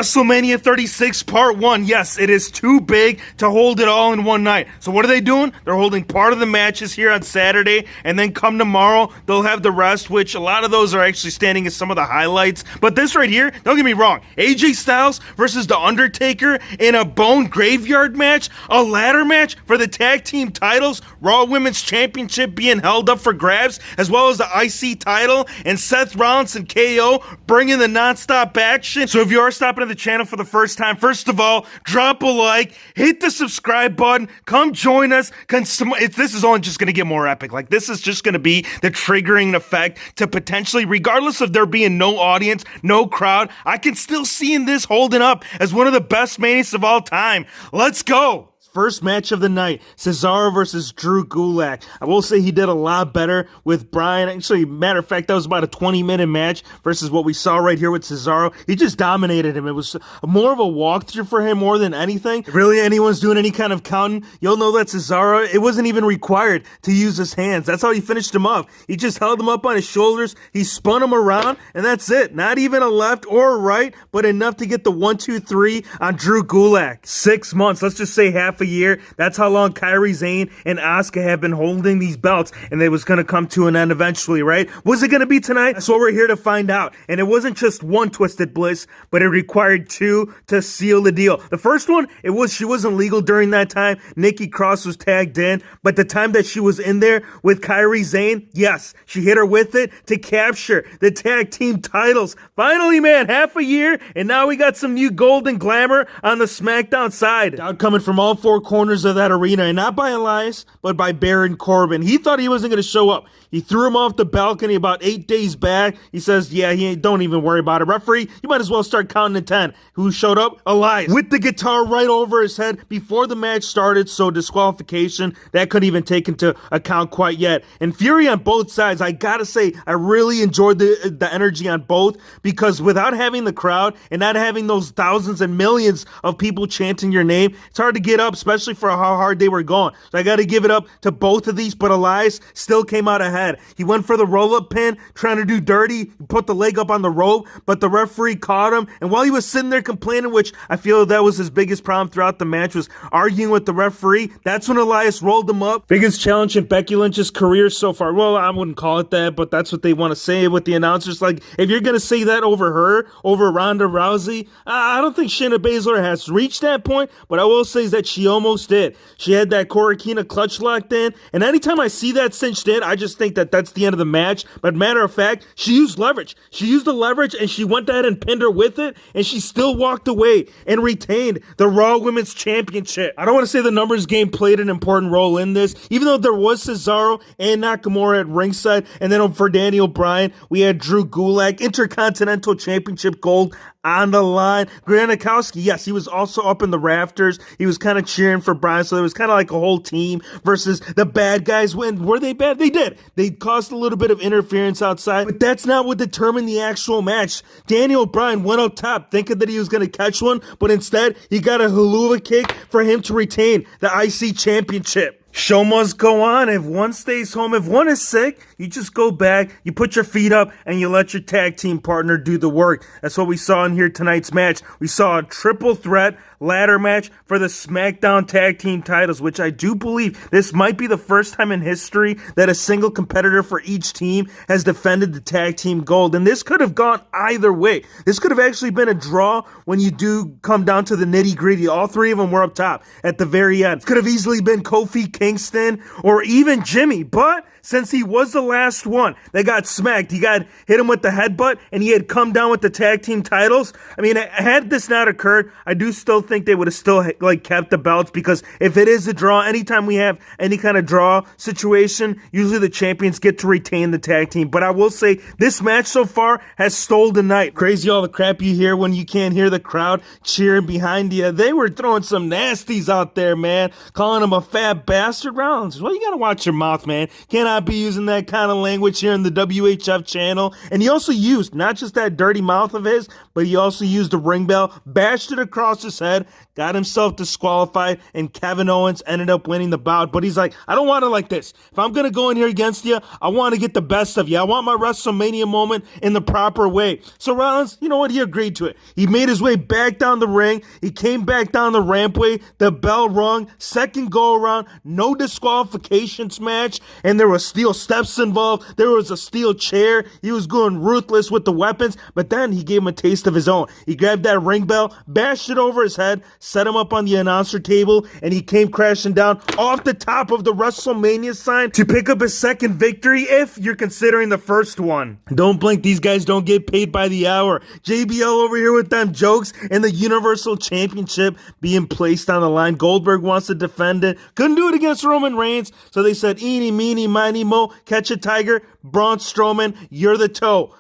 WrestleMania 36 Part 1. Yes, it is too big to hold it all in one night. So what are they doing? They're holding part of the matches here on Saturday, and then come tomorrow, they'll have the rest, which a lot of those are actually standing as some of the highlights. But this right here, don't get me wrong, AJ Styles versus The Undertaker in a bone graveyard match, a ladder match for the tag team titles, Raw Women's Championship being held up for grabs, as well as the IC title, and Seth Rollins and KO bringing the non-stop action. So if you are stopping at the channel for the first time, first of all, drop a like, hit the subscribe button, come join us. This is only just going to get more epic. Like, this is just going to be the triggering effect to potentially, regardless of there being no audience, no crowd, I can still see in this holding up as one of the best manias of all time. Let's go. First match of the night, Cesaro versus Drew Gulak. I will say he did a lot better with Bryan. Actually, matter of fact, that was about a 20-minute match versus what we saw right here with Cesaro. He just dominated him. It was more of a walkthrough for him more than anything. If really anyone's doing any kind of counting, you'll know that Cesaro, it wasn't even required to use his hands. That's how he finished him off. He just held him up on his shoulders. He spun him around, and that's it. Not even a left or a right, but enough to get the 1, 2, 3 on Drew Gulak. 6 months, let's just say half a year. That's how long Kairi Sane and Asuka have been holding these belts, and they was going to come to an end eventually, right? Was it going to be tonight? That's what we're here to find out. And it wasn't just one Twisted Bliss, but it required 2 to seal the deal. The first one, she wasn't legal during that time. Nikki Cross was tagged in, but the time that she was in there with Kairi Sane, yes, she hit her with it to capture the tag team titles. Finally, man, half a year, and now we got some new golden glamour on the SmackDown side. Out coming from all 4 corners of that arena, and not by Elias, but by Baron Corbin. He thought he wasn't going to show up. He threw him off the balcony about 8 days back. He says, yeah, don't even worry about it. Referee, you might as well start counting to 10. Who showed up? Elias. With the guitar right over his head before the match started, so disqualification, that couldn't even take into account quite yet. And fury on both sides, I gotta say, I really enjoyed the energy on both, because without having the crowd and not having those thousands and millions of people chanting your name, it's hard to get up, especially for how hard they were going. So I gotta give it up to both of these, but Elias still came out ahead. He went for the roll-up pin, trying to do dirty, put the leg up on the rope, but the referee caught him, and while he was sitting there complaining, which I feel that was his biggest problem throughout the match, was arguing with the referee, that's when Elias rolled him up. Biggest challenge in Becky Lynch's career so far. Well, I wouldn't call it that, but that's what they want to say with the announcers. Like, if you're going to say that over her, over Ronda Rousey, I don't think Shayna Baszler has reached that point, but I will say is that she almost did. She had that Corikina clutch locked in, and anytime I see that cinched in, I just think that that's the end of the match. But matter of fact, she used leverage. She used the leverage, and she went ahead and pinned her with it, and she still walked away and retained the Raw Women's Championship. I don't want to say the numbers game played an important role in this, even though there was Cesaro and Nakamura at ringside, and then for Daniel Bryan, we had Drew Gulak, Intercontinental Championship gold on the line. Granikowski, yes, he was also up in the rafters. He was kind of cheering for Bryan, so it was kind of like a whole team versus the bad guys. Were they bad? They did. They caused a little bit of interference outside, but that's not what determined the actual match. Daniel Bryan went up top thinking that he was going to catch one, but instead he got a haluva kick for him to retain the IC Championship. Show must go on. If one stays home, if one is sick, you just go back, you put your feet up, and you let your tag team partner do the work. That's what we saw in here tonight's match. We saw a triple threat ladder match for the SmackDown tag team titles, which I do believe this might be the first time in history that a single competitor for each team has defended the tag team gold. And this could have gone either way. This could have actually been a draw when you do come down to the nitty gritty. All 3 of them were up top at the very end. It could have easily been Kofi Kingston or even Jimmy, but since he was the last one that got smacked, he got hit him with the headbutt, and he had come down with the tag team titles. I mean, had this not occurred, I do still think they would have still kept the belts, because if it is a draw, anytime we have any kind of draw situation, usually the champions get to retain the tag team. But I will say this match so far has stole the night. Crazy all the crap you hear when you can't hear the crowd cheering behind you. They were throwing some nasties out there, man, calling him a fat bastard. Rollins, well, you gotta watch your mouth, man. Can't not be using that kind of language here in the WHF channel. And he also used not just that dirty mouth of his, but he also used the ring bell, bashed it across his head, got himself disqualified, and Kevin Owens ended up winning the bout. But he's like, I don't want it like this. If I'm going to go in here against you, I want to get the best of you. I want my WrestleMania moment in the proper way. So Rollins, you know what? He agreed to it. He made his way back down the ring. He came back down the rampway. The bell rung. Second go around. No disqualifications match. And there was steel steps involved. There was a steel chair. He was going ruthless with the weapons. But then he gave him a taste of his own. He grabbed that ring bell, bashed it over his head, set him up on the announcer table, and he came crashing down off the top of the WrestleMania sign to pick up his second victory if you're considering the first one. Don't blink, these guys don't get paid by the hour. JBL over here with them jokes and the Universal Championship being placed on the line. Goldberg wants to defend it. Couldn't do it against Roman Reigns, so they said, eeny, meeny, miny, mo, catch a tiger, Braun Strowman, you're the toe.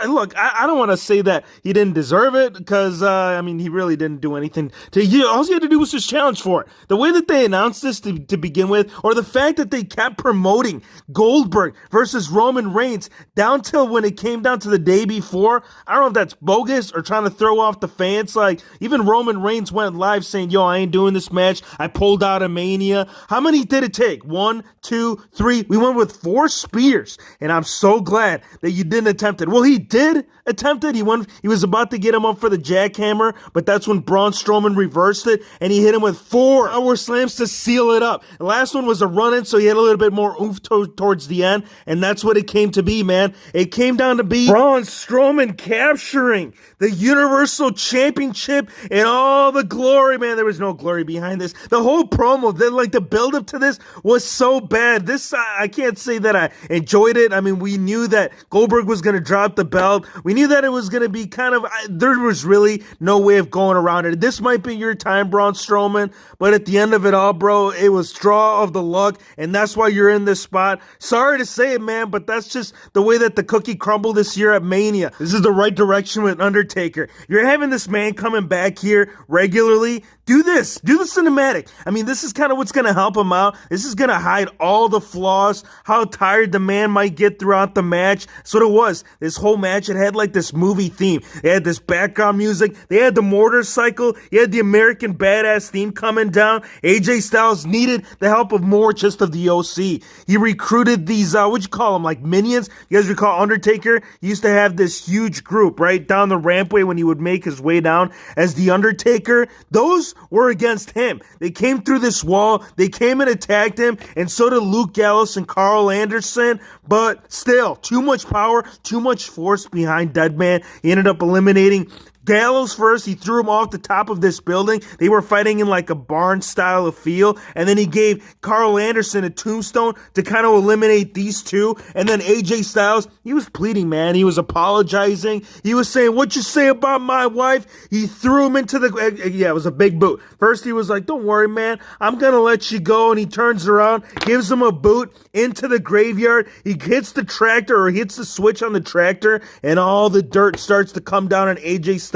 Look, I don't want to say that he didn't deserve it because, he really didn't do anything. All he had to do was just challenge for it. The way that they announced this to begin with, or the fact that they kept promoting Goldberg versus Roman Reigns down till when it came down to the day before, I don't know if that's bogus or trying to throw off the fans. Like, even Roman Reigns went live saying, yo, I ain't doing this match. I pulled out of Mania. How many did it take? 1, 2, 3. We went with 4 spears, and I'm so glad that you didn't attempt it. Well, he did attempt it. He was about to get him up for the jackhammer, but that's when Braun Strowman reversed it, and he hit him with 4 power slams to seal it up. The last one was a run-in, so he had a little bit more oomph towards the end, and that's what it came to be, man. It came down to be Braun Strowman capturing the Universal Championship and all the glory, man. There was no glory behind this. The whole promo, the build-up to this was so bad. I can't say that I enjoyed it. I mean, we knew that Goldberg was going to drop the belt. We knew that it was going to be there was really no way of going around it. This might be your time, Braun Strowman, but at the end of it all, bro, it was draw of the luck, and that's why you're in this spot. Sorry to say it, man, but that's just the way that the cookie crumbled this year at Mania. This is the right direction with Undertaker. You're having this man coming back here regularly. Do the cinematic. I mean, this is kind of what's going to help him out. This is going to hide all the flaws, how tired the man might get throughout the match. So it was. This whole match, it had like this movie theme. They had this background music. They had the motorcycle. You had the American Badass theme coming down. AJ Styles needed the help of more just of the OC. He recruited these, what'd you call them, like minions? You guys recall Undertaker? He used to have this huge group right down the rampway when he would make his way down as the Undertaker. Those were against him. They came through this wall. They came and attacked him, and so did Luke Gallows and Carl Anderson. But still, too much power, too much force behind Deadman. He ended up eliminating Gallows first. He threw him off the top of this building. They were fighting in like a barn style of feel. And then he gave Carl Anderson a tombstone to kind of eliminate these two. And then AJ Styles, he was pleading, man. He was apologizing. He was saying, what you say about my wife? He threw him into it was a big boot. First he was like, don't worry, man. I'm going to let you go. And he turns around, gives him a boot into the graveyard. He hits the tractor, or hits the switch on the tractor, and all the dirt starts to come down on AJ Styles.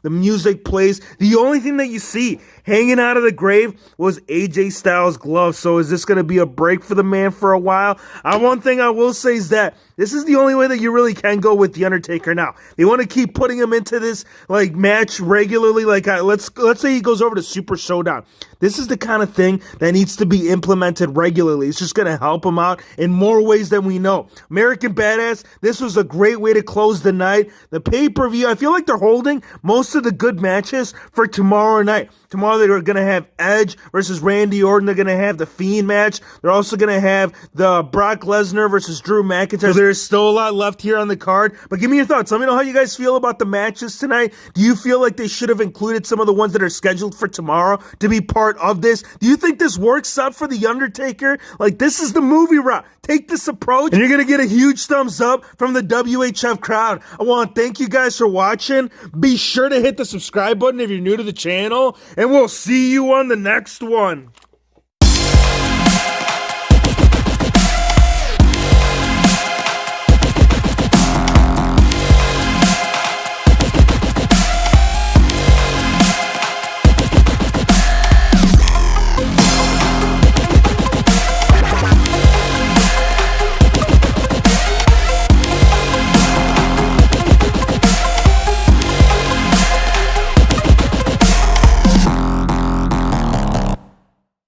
The music plays. The only thing that you see hanging out of the grave was AJ Styles' glove. So is this going to be a break for the man for a while? One thing I will say is that this is the only way that you really can go with The Undertaker now. They want to keep putting him into this match regularly. Let's say he goes over to Super Showdown. This is the kind of thing that needs to be implemented regularly. It's just going to help him out in more ways than we know. American Badass, this was a great way to close the night. The pay-per-view, I feel like they're holding most of the good matches for tomorrow night. Tomorrow they're going to have Edge versus Randy Orton. They're going to have the Fiend match. They're also going to have the Brock Lesnar versus Drew McIntyre. There's still a lot left here on the card. But give me your thoughts. Let me know how you guys feel about the matches tonight. Do you feel like they should have included some of the ones that are scheduled for tomorrow to be part of this? Do you think this works out for The Undertaker? This is the movie route. Take this approach, and you're going to get a huge thumbs up from the WHF crowd. I want to thank you guys for watching. Be sure to hit the subscribe button if you're new to the channel, and we'll see you on the next one.